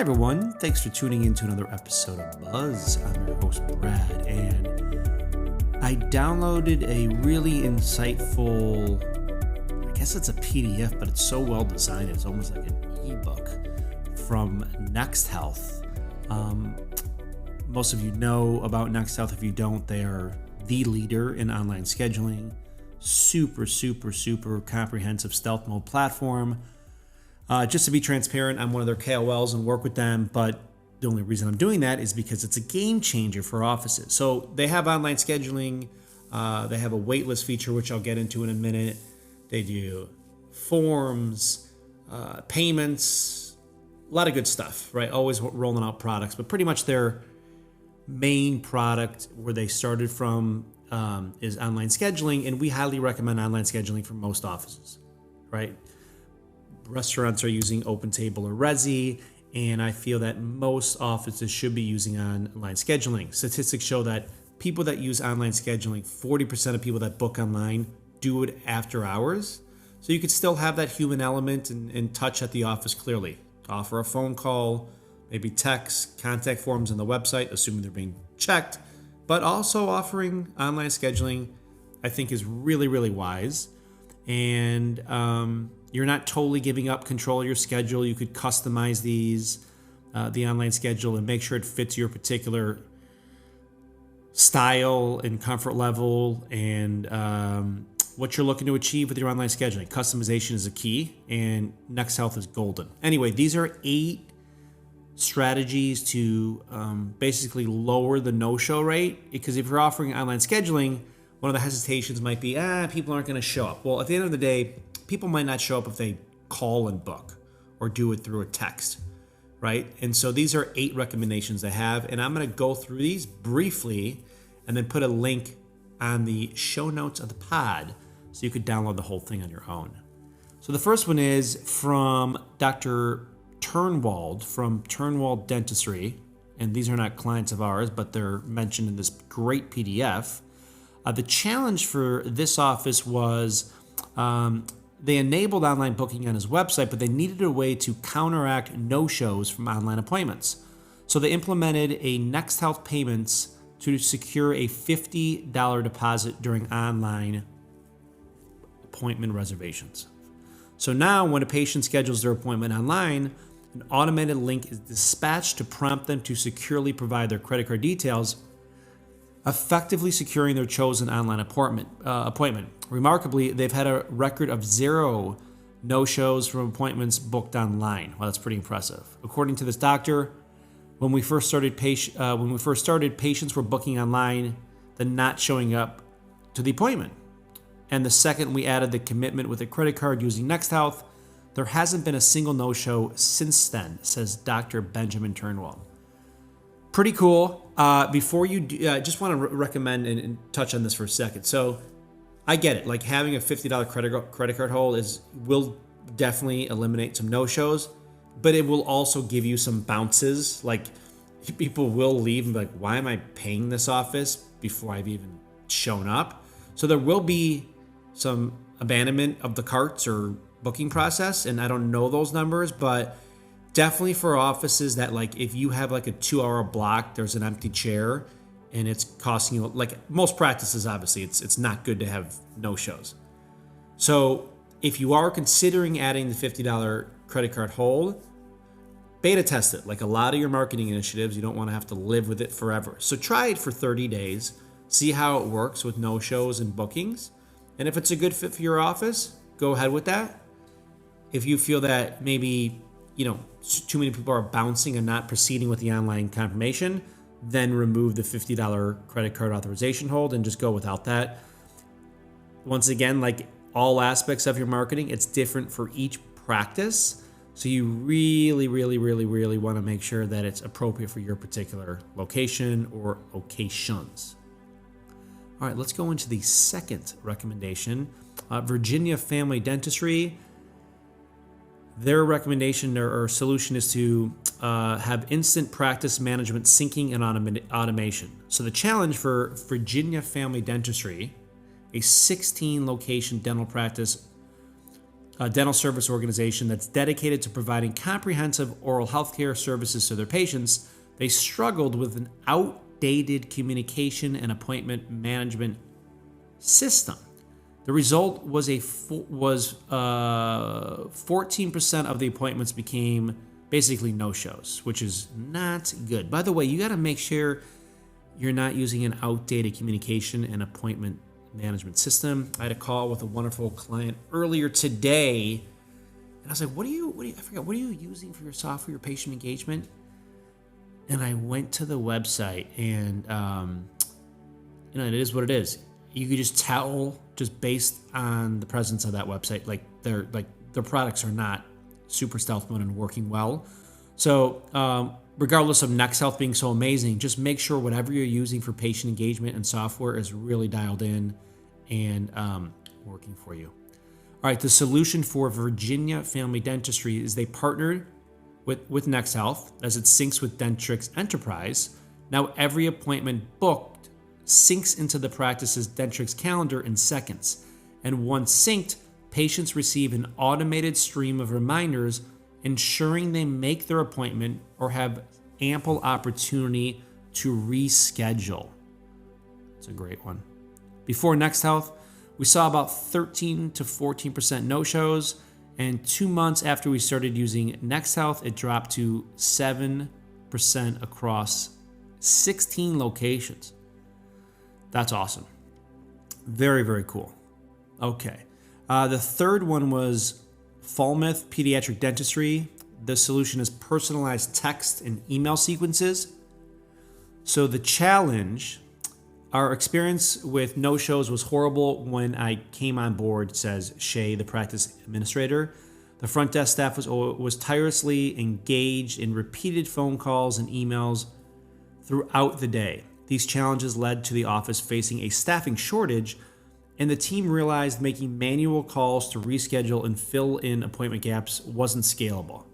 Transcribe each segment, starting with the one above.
everyone, thanks for tuning in to another episode of Buzz. I'm your host Brad, and I downloaded a really insightful, I guess it's a PDF, but it's so well designed, it's almost like an ebook from Next Health. Most of you know about Next Health. If you don't, they are the leader in online scheduling. Super comprehensive stealth mode platform. Just to be transparent, I'm one of their KOLs and work with them, but the only reason I'm doing that is because it's a game changer for offices. So they have online scheduling. They have a waitlist feature, which I'll get into in a minute. They do forms, payments, a lot of good stuff, right? Always rolling out products, but pretty much their main product where they started from is online scheduling, and we highly recommend online scheduling for most offices, right? Restaurants are using OpenTable or Resi, and I feel that most offices should be using online scheduling. Statistics show that people that use online scheduling, 40% of people that book online do it after hours. So you could still have that human element and touch at the office clearly. Offer a phone call, maybe text, contact forms on the website, assuming they're being checked. But also offering online scheduling, I think, is really wise. And you're not totally giving up control of your schedule. You could customize the online schedule and make sure it fits your particular style and comfort level and what you're looking to achieve with your online scheduling. Customization is a key, and Next Health is golden. Anyway, these are 8 strategies to basically lower the no-show rate, because if you're offering online scheduling, one of the hesitations might be, people aren't going to show up. Well, at the end of the day, people might not show up if they call and book or do it through a text, right? And so these are 8 recommendations they have, and I'm going to go through these briefly and then put a link on the show notes of the pod so you could download the whole thing on your own. So the first one is from Dr. Turnwald from Turnwald Dentistry, and these are not clients of ours, but they're mentioned in this great PDF. The challenge for this office was they enabled online booking on his website, but they needed a way to counteract no-shows from online appointments. So they implemented a Next Health Payments to secure a $50 deposit during online appointment reservations. So now when a patient schedules their appointment online, an automated link is dispatched to prompt them to securely provide their credit card details, effectively securing their chosen online appointment. Remarkably, they've had a record of 0 no-shows from appointments booked online. Well, that's pretty impressive. According to this doctor, when we first started, patients were booking online, then not showing up to the appointment. And the second we added the commitment with a credit card using Next Health, there hasn't been a single no-show since then, says Dr. Benjamin Turnwald. Pretty cool. Before you do, just want to recommend and touch on this for a second. So I get it. Like having a $50 credit card hold will definitely eliminate some no-shows, but it will also give you some bounces. Like people will leave and be like, why am I paying this office before I've even shown up? So there will be some abandonment of the carts or booking process, and I don't know those numbers, but definitely for offices that, like, if you have like a 2-hour block, there's an empty chair and it's costing you, like most practices, obviously it's not good to have no shows. So if you are considering adding the $50 credit card hold, beta test it. Like a lot of your marketing initiatives, you don't want to have to live with it forever. So try it for 30 days, see how it works with no shows and bookings. And if it's a good fit for your office, go ahead with that. If you feel that maybe, too many people are bouncing and not proceeding with the online confirmation, then remove the $50 credit card authorization hold and just go without that. Once again, like all aspects of your marketing, it's different for each practice. So you really want to make sure that it's appropriate for your particular location or locations. All right, let's go into the second recommendation. Virginia Family Dentistry. Their recommendation or solution is to have instant practice management syncing and automation. So the challenge for Virginia Family Dentistry, a 16-location dental practice a dental service organization that's dedicated to providing comprehensive oral health care services to their patients, they struggled with an outdated communication and appointment management system. The result was 14% of the appointments became basically no-shows, which is not good. By the way, you got to make sure you're not using an outdated communication and appointment management system. I had a call with a wonderful client earlier today, and I was like, what are you using for your software, your patient engagement? And I went to the website, and it is what it is. You could just tell, just based on the presence of that website, their products are not super stealth mode and working well. So regardless of NextHealth being so amazing, just make sure whatever you're using for patient engagement and software is really dialed in and working for you. All right, the solution for Virginia Family Dentistry is they partnered with NextHealth as it syncs with Dentrix Enterprise. Now every appointment booked syncs into the practice's Dentrix calendar in seconds. And once synced, patients receive an automated stream of reminders ensuring they make their appointment or have ample opportunity to reschedule. It's a great one. Before NextHealth, we saw about 13 to 14% no-shows, and 2 months after we started using NextHealth, it dropped to 7% across 16 locations. That's awesome. Very, very cool. Okay. The third one was Falmouth Pediatric Dentistry. The solution is personalized text and email sequences. So the challenge, our experience with no-shows was horrible when I came on board, says Shay, the practice administrator. The front desk staff was tirelessly engaged in repeated phone calls and emails throughout the day. These challenges led to the office facing a staffing shortage, and the team realized making manual calls to reschedule and fill in appointment gaps wasn't scalable.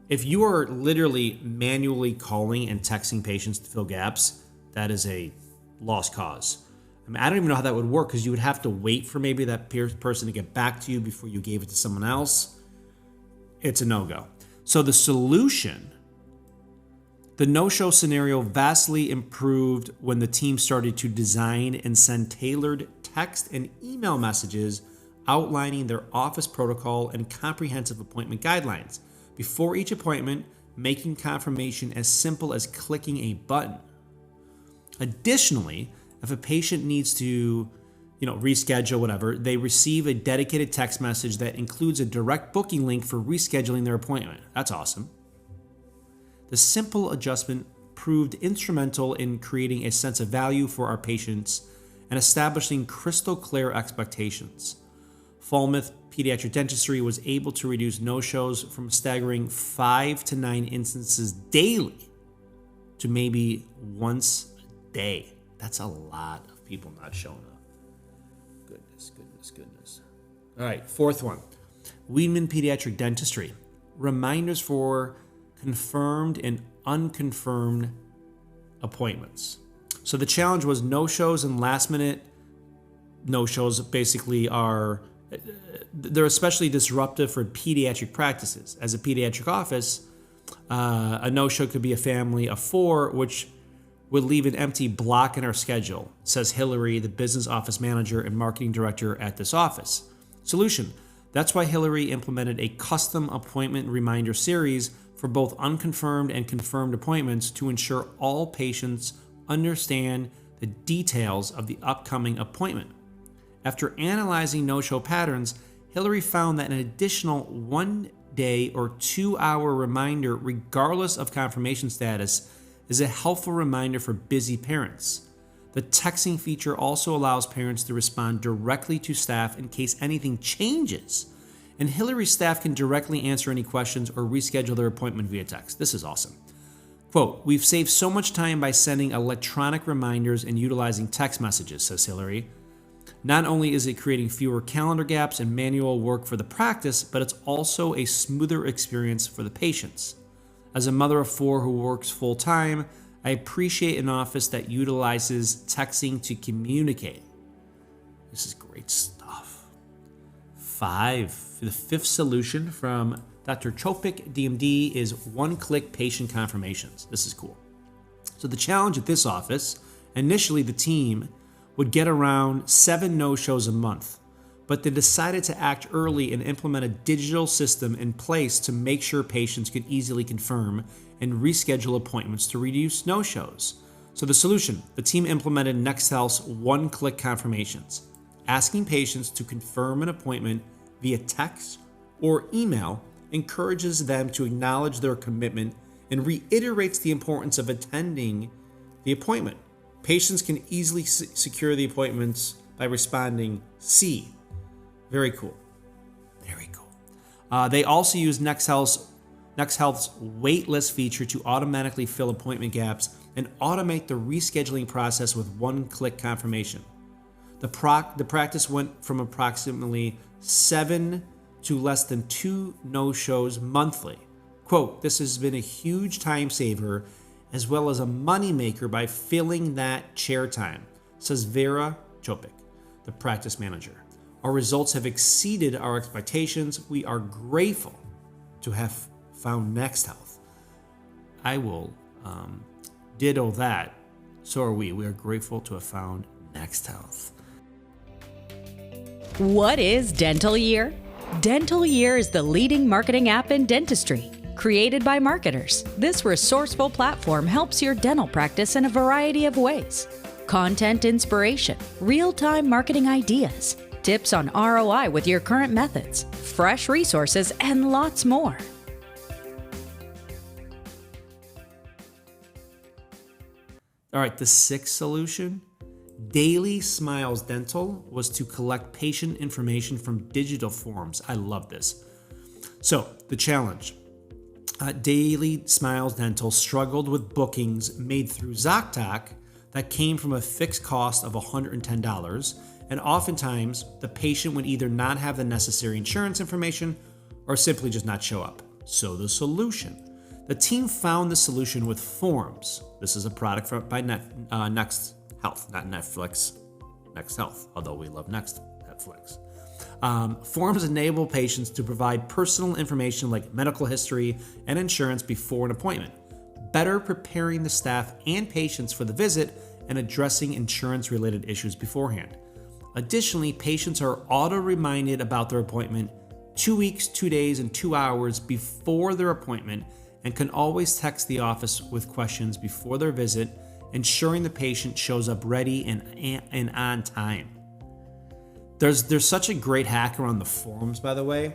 If you are literally manually calling and texting patients to fill gaps, that is a lost cause. I don't even know how that would work, because you would have to wait for maybe that person to get back to you before you gave it to someone else. It's a no-go. So the solution, the no-show scenario vastly improved when the team started to design and send tailored text and email messages outlining their office protocol and comprehensive appointment guidelines. Before each appointment, making confirmation as simple as clicking a button. Additionally, if a patient needs to, reschedule whatever, they receive a dedicated text message that includes a direct booking link for rescheduling their appointment. That's awesome. The simple adjustment proved instrumental in creating a sense of value for our patients and establishing crystal clear expectations. Falmouth Pediatric Dentistry was able to reduce no-shows from a staggering 5 to 9 instances daily to maybe once a day. That's a lot of people not showing up. Goodness. All right, fourth one. Weedman Pediatric Dentistry. Reminders for confirmed and unconfirmed appointments. So the challenge was no-shows and last-minute no-shows basically they're especially disruptive for pediatric practices. As a pediatric office, a no-show could be a family of 4, which would leave an empty block in our schedule, says Hillary, the business office manager and marketing director at this office. Solution: that's why Hillary implemented a custom appointment reminder series for both unconfirmed and confirmed appointments to ensure all patients understand the details of the upcoming appointment. After analyzing no-show patterns, Hillary found that an additional 1-day or 2-hour reminder, regardless of confirmation status, is a helpful reminder for busy parents. The texting feature also allows parents to respond directly to staff in case anything changes, and Hillary's staff can directly answer any questions or reschedule their appointment via text. This is awesome. Quote, "We've saved so much time by sending electronic reminders and utilizing text messages," says Hillary. Not only is it creating fewer calendar gaps and manual work for the practice, but it's also a smoother experience for the patients. As a mother of 4 who works full-time, I appreciate an office that utilizes texting to communicate. This is great stuff. The fifth solution from Dr. Chopik, DMD, is one-click patient confirmations. This is cool. So the challenge at this office, initially the team would get around 7 no-shows a month, but they decided to act early and implement a digital system in place to make sure patients could easily confirm and reschedule appointments to reduce no-shows. So the solution, the team implemented NextHealth's one-click confirmations, asking patients to confirm an appointment via text or email encourages them to acknowledge their commitment and reiterates the importance of attending the appointment. Patients can easily secure the appointments by responding C. Very cool. Very cool. They also use NextHealth's waitlist feature to automatically fill appointment gaps and automate the rescheduling process with one-click confirmation. The practice went from approximately 7 to less than 2 no-shows monthly. Quote, "This has been a huge time saver as well as a moneymaker by filling that chair time," says Vera Chopik, the practice manager. "Our results have exceeded our expectations. We are grateful to have found NextHealth." I will ditto that. So are we. We are grateful to have found NextHealth. What is Dental Year? Dental Year is the leading marketing app in dentistry. Created by marketers, this resourceful platform helps your dental practice in a variety of ways. Content inspiration, real-time marketing ideas, tips on ROI with your current methods, fresh resources, and lots more. All right, the sixth solution, Daily Smiles Dental, was to collect patient information from digital forms. I love this. So the challenge, Daily Smiles Dental struggled with bookings made through ZocDoc that came from a fixed cost of $110, and oftentimes the patient would either not have the necessary insurance information or simply just not show up. So the solution, the team found the solution with Forms. This is a product by NextHealth, not Netflix, NextHealth, although we love Netflix. Forms enable patients to provide personal information like medical history and insurance before an appointment, better preparing the staff and patients for the visit and addressing insurance-related issues beforehand. Additionally, patients are auto-reminded about their appointment 2 weeks, 2 days, and 2 hours before their appointment and can always text the office with questions before their visit, ensuring the patient shows up ready and on time. There's such a great hack around the forms, by the way.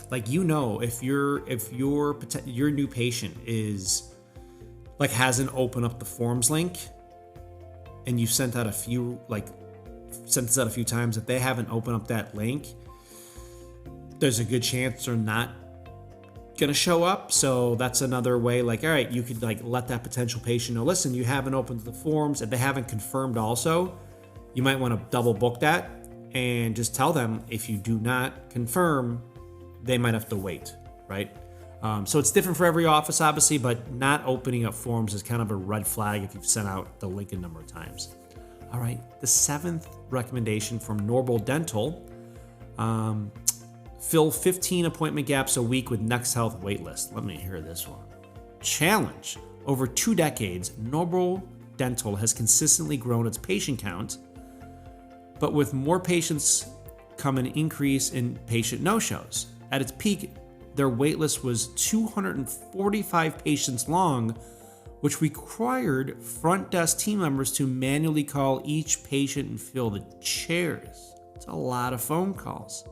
Like, you know, if your new patient is like hasn't opened up the forms link, and you've sent out a few times, if they haven't opened up that link, there's a good chance they're not gonna show up. So that's another way, like, all right, you could like let that potential patient know, listen, you haven't opened the forms. If they haven't confirmed also, you might want to double book that and just tell them if you do not confirm, they might have to wait, right? So it's different for every office, obviously, but not opening up forms is kind of a red flag if you've sent out the link a number of times. All right, the seventh recommendation from Normal Dental, fill 15 appointment gaps a week with NextHealth waitlist. Let me hear this one. Challenge. Over 2 decades, Normal Dental has consistently grown its patient count, but with more patients come an increase in patient no-shows. At its peak, their waitlist was 245 patients long, which required front desk team members to manually call each patient and fill the chairs. It's a lot of phone calls.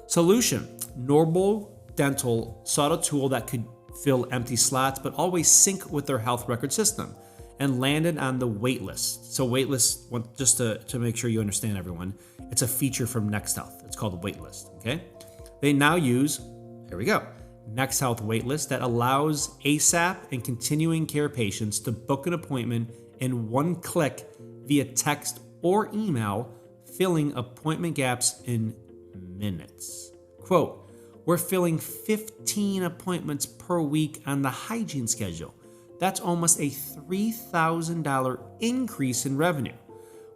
Solution. Normal Dental sought a tool that could fill empty slots but always sync with their health record system and landed on the waitlist. So waitlist, just to make sure you understand, everyone, it's a feature from NextHealth. It's called the waitlist, okay? They now use, here we go, NextHealth waitlist that allows ASAP and continuing care patients to book an appointment in one click via text or email, filling appointment gaps in minutes. Quote, we're filling 15 appointments per week on the hygiene schedule. That's almost a $3,000 increase in revenue.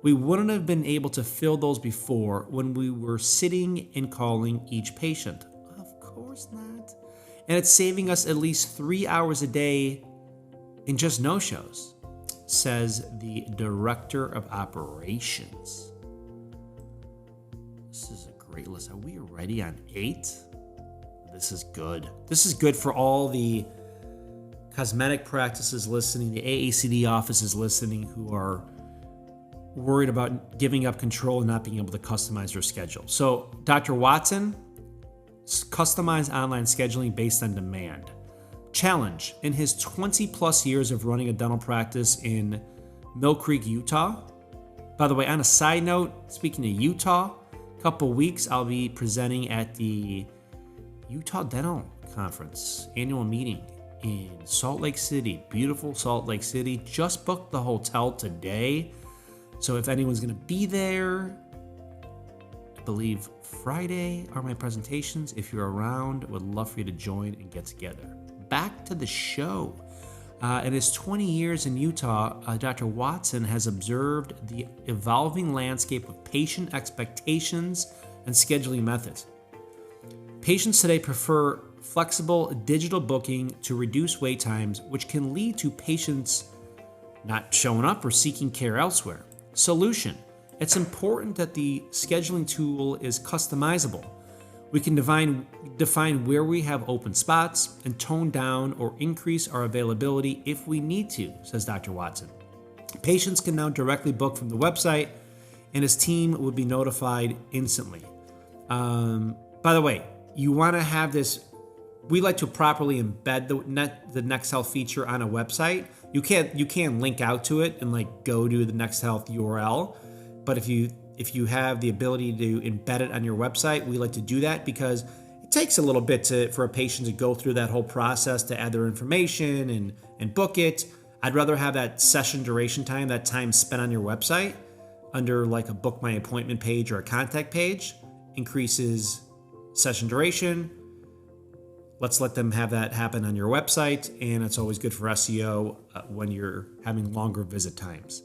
We wouldn't have been able to fill those before when we were sitting and calling each patient. Of course not. And it's saving us at least 3 hours a day in just no-shows, says the director of operations. This is a great list. Are we already on 8? This is good. This is good for all the cosmetic practices listening, the AACD offices listening who are worried about giving up control and not being able to customize their schedule. So Dr. Watson, customize online scheduling based on demand. Challenge: in his 20 plus years of running a dental practice in Mill Creek, Utah. By the way, on a side note, speaking of Utah, a couple weeks I'll be presenting at the Utah Dental Conference annual meeting in Salt Lake City. Beautiful Salt Lake City. Just booked the hotel today. So if anyone's going to be there, I believe Friday are my presentations. If you're around, would love for you to join and get together. Back to the show. In his 20 years in Utah, Dr. Watson has observed the evolving landscape of patient expectations and scheduling methods. Patients today prefer flexible digital booking to reduce wait times, which can lead to patients not showing up or seeking care elsewhere. Solution: it's important that the scheduling tool is customizable. We can define where we have open spots and tone down or increase our availability if we need to, says Dr. Watson. Patients can now directly book from the website, and his team would be notified instantly. By the way, you want to have this. We like to properly embed the Next Health feature on a website. You can't link out to it and like go to the Next Health URL, but if you have the ability to embed it on your website, we like to do that because it takes a little bit for a patient to go through that whole process to add their information and book it. I'd rather have that session duration time, that time spent on your website, under like a book my appointment page or a contact page, increases session duration. Let's let them have that happen on your website, and it's always good for SEO when you're having longer visit times.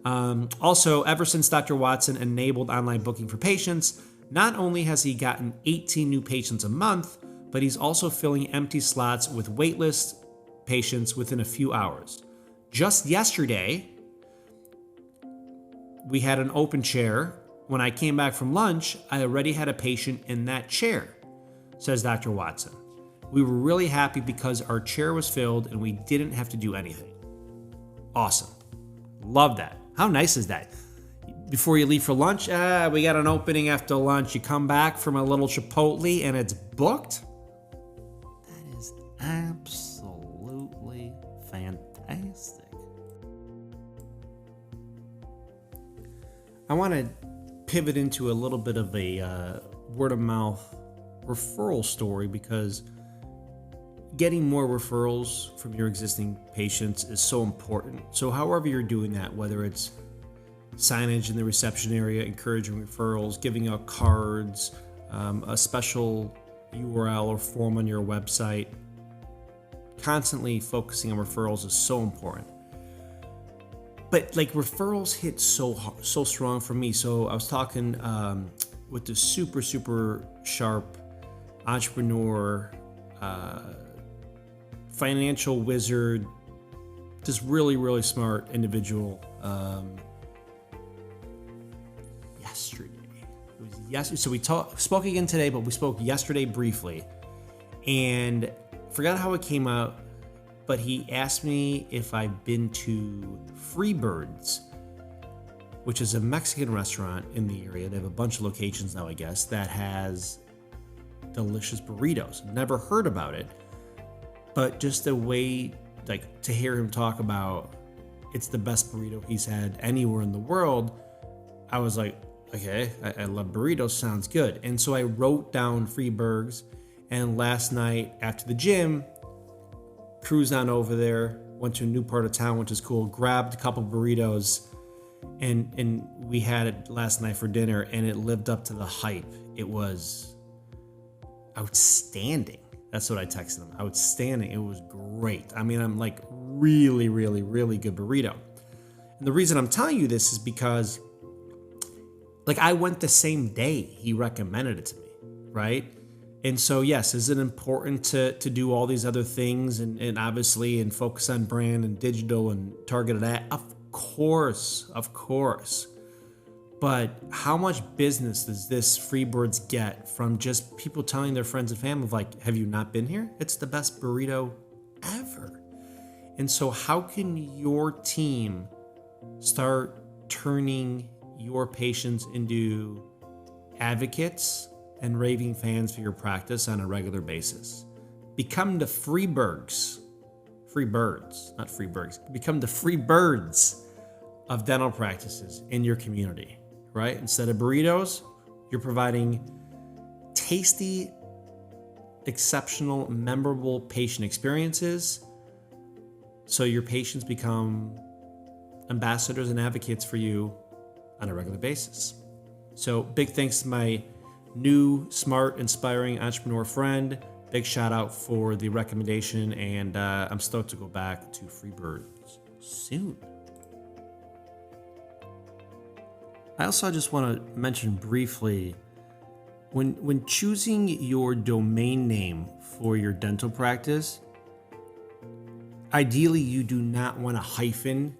Also, ever since Dr. Watson enabled online booking for patients, not only has he gotten 18 new patients a month, but he's also filling empty slots with waitlist patients within a few hours. Just yesterday, we had an open chair. When I came back from lunch, I already had a patient in that chair, says Dr. Watson. We were really happy because our chair was filled and we didn't have to do anything. Awesome. Love that. How nice is that? Before you leave for lunch, we got an opening after lunch. You come back from a little Chipotle and it's booked? That is absolutely fantastic. I want to pivot into a little bit of a word of mouth referral story because getting more referrals from your existing patients is so important. So however you're doing that, whether it's signage in the reception area, encouraging referrals, giving out cards, a special URL or form on your website, constantly focusing on referrals is so important. But like referrals hit so strong for me. So I was talking with the super sharp entrepreneur, financial wizard, just really smart individual. Yesterday, it was yesterday. So we spoke again today, but we spoke yesterday briefly, and forgot how it came out. But he asked me if I've been to Freebirds, which is a Mexican restaurant in the area. They have a bunch of locations now, I guess, that has delicious burritos. Never heard about it. But just the way, like, to hear him talk about it's the best burrito he's had anywhere in the world, I was like, okay, I love burritos, sounds good. And so I wrote down Freeburgs, and last night after the gym, cruised on over there, went to a new part of town, which is cool, grabbed a couple burritos, and we had it last night for dinner, and it lived up to the hype. It was outstanding. That's what I texted him. Outstanding. It was great. I mean, I'm like really good burrito. And the reason I'm telling you this is because Like I went the same day he recommended it to me, right? And so, yes, is it important to do all these other things and obviously and focus on brand and digital and targeted ad? Of course. But how much business does this Freebirds get from just people telling their friends and family, like, have you not been here? It's the best burrito ever. And so how can your team start turning your patients into advocates and raving fans for your practice on a regular basis? Become the Freebirds, not Freebirds. Become the Freebirds of dental practices in your community, right? Instead of burritos, you're providing tasty, exceptional, memorable patient experiences. So your patients become ambassadors and advocates for you on a regular basis. So big thanks to my new, smart, inspiring entrepreneur friend. Big shout out for the recommendation, and I'm stoked to go back to Freebirds soon. I also just want to mention briefly, when choosing your domain name for your dental practice, ideally you do not want a hyphen.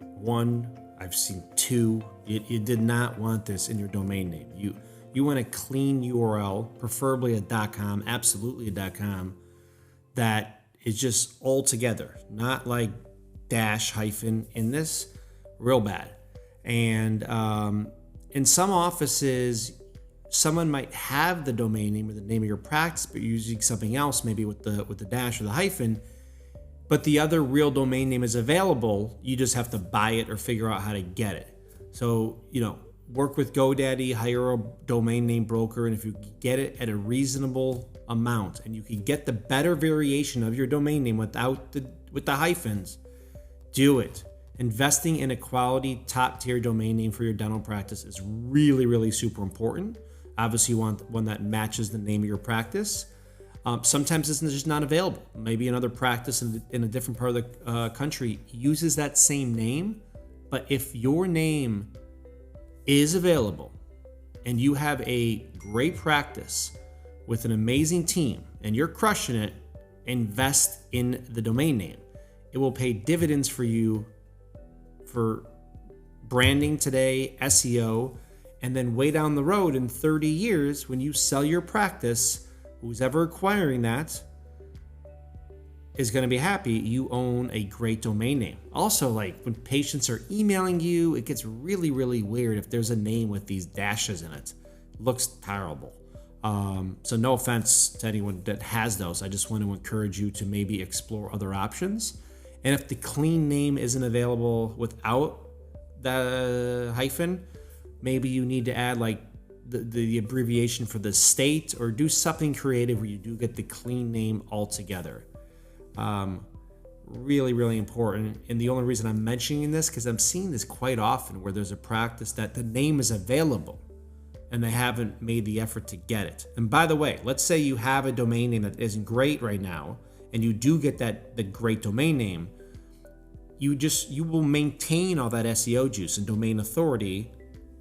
One, I've seen two. You did not want this in your domain name. You want a clean URL, preferably a .com, absolutely a .com, that is just all together, not like dash hyphen in this, real bad. And in some offices, someone might have the domain name or the name of your practice, but you're using something else, maybe with the dash or the hyphen, but the other real domain name is available. You just have to buy it or figure out how to get it. So, work with GoDaddy, hire a domain name broker, and if you get it at a reasonable amount and you can get the better variation of your domain name with the hyphens, do it. Investing in a quality top-tier domain name for your dental practice is really, really super important. Obviously, you want one that matches the name of your practice. Sometimes it's just not available. Maybe another practice in a different part of the country uses that same name, but if your name is available and you have a great practice with an amazing team and you're crushing it, invest in the domain name. It will pay dividends for you for branding today, SEO, and then way down the road in 30 years when you sell your practice, who's ever acquiring that is going to be happy you own a great domain name. Also, like when patients are emailing you, it gets really, really weird if there's a name with these dashes in it. It looks terrible. So no offense to anyone that has those. I just want to encourage you to maybe explore other options. And if the clean name isn't available without the hyphen, maybe you need to add like the abbreviation for the state or do something creative where you do get the clean name altogether. Really, really important. And the only reason I'm mentioning this because I'm seeing this quite often where there's a practice that the name is available and they haven't made the effort to get it. And by the way, let's say you have a domain name that isn't great right now and you do get the great domain name, you will maintain all that SEO juice and domain authority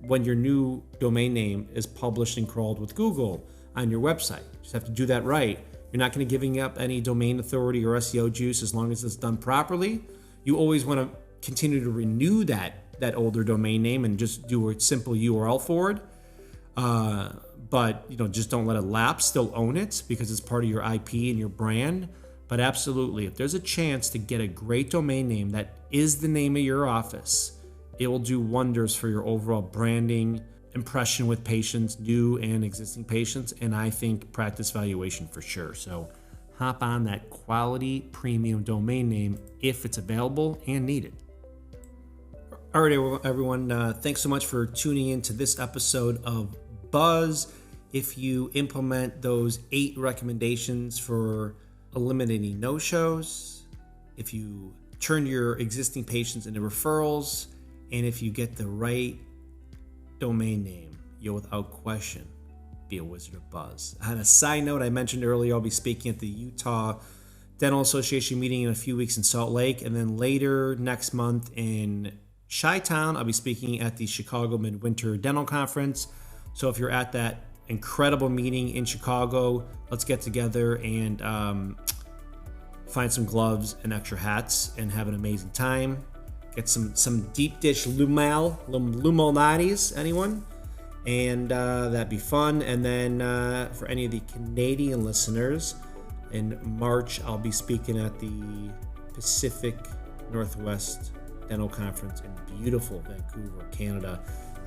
when your new domain name is published and crawled with Google on your website. You just have to do that right. You're not going to giving up any domain authority or SEO juice as long as it's done properly. You always want to continue to renew that older domain name and just do a simple URL for it. But just don't let it lapse. Still own it because it's part of your IP and your brand. But absolutely, if there's a chance to get a great domain name that is the name of your office, it will do wonders for your overall branding, impression with patients, new and existing patients, and I think practice valuation for sure. So hop on that quality premium domain name if it's available and needed. All right, everyone, thanks so much for tuning in to this episode of Buzz. If you implement those 8 recommendations for eliminating no-shows, if you turn your existing patients into referrals, and if you get the right domain name, you'll without question be a wizard of buzz. On a side note, I mentioned earlier I'll be speaking at the Utah Dental Association meeting in a few weeks in Salt Lake, and then later next month in Chi-Town, I'll be speaking at the Chicago Midwinter Dental Conference. So if you're at that incredible meeting in Chicago, let's get together and find some gloves and extra hats and have an amazing time. Get some deep dish lumonitis, anyone? And that'd be fun. And then for any of the Canadian listeners, in March, I'll be speaking at the Pacific Northwest Dental Conference in beautiful Vancouver, Canada.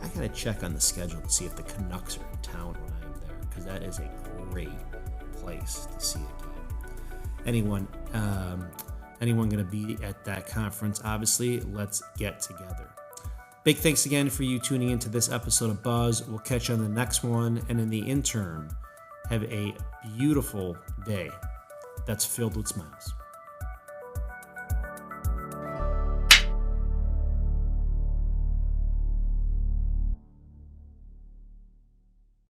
I gotta check on the schedule to see if the Canucks are in town when I am there, because that is a great place to see a game. Anyone gonna be at that conference, obviously, let's get together. Big thanks again for you tuning into this episode of Buzz. We'll catch you on the next one, and in the interim, have a beautiful day that's filled with smiles.